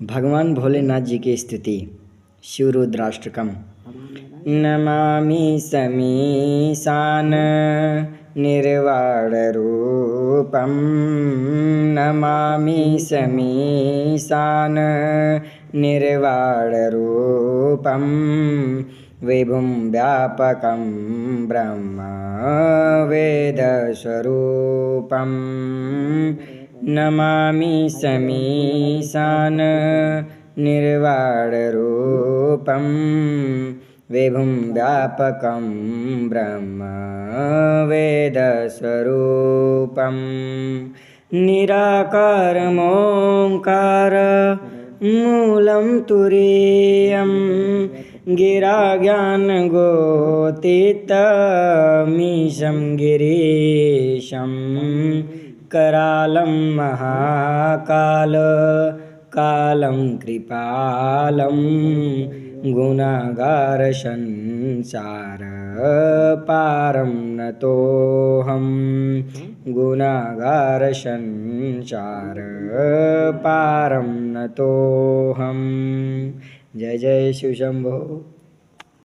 भगवान भोलेनाथ जी की स्तुति। शिवरुद्राष्टकम। नमामि समीशान निर्वाणरूपं। नमामि समीशान निर्वाणरूपं। विभुं व्यापकं ब्रह्म वेदस्वरूपं। नमामि समीशान निर्वाणरूपं। विभुं व्यापकं ब्रह्म वेदस्वरूपं। निराकारमोङ्कार मूलं तुरीयं। गिराज्ञानगोतीतमीशं गिरीशं। करालं महाकाल कालं कृपालं। गुणागारसंसारपारं नतोऽहं। गुणागारसंसारपारं नतोऽहं। जय जय शिव शंभो।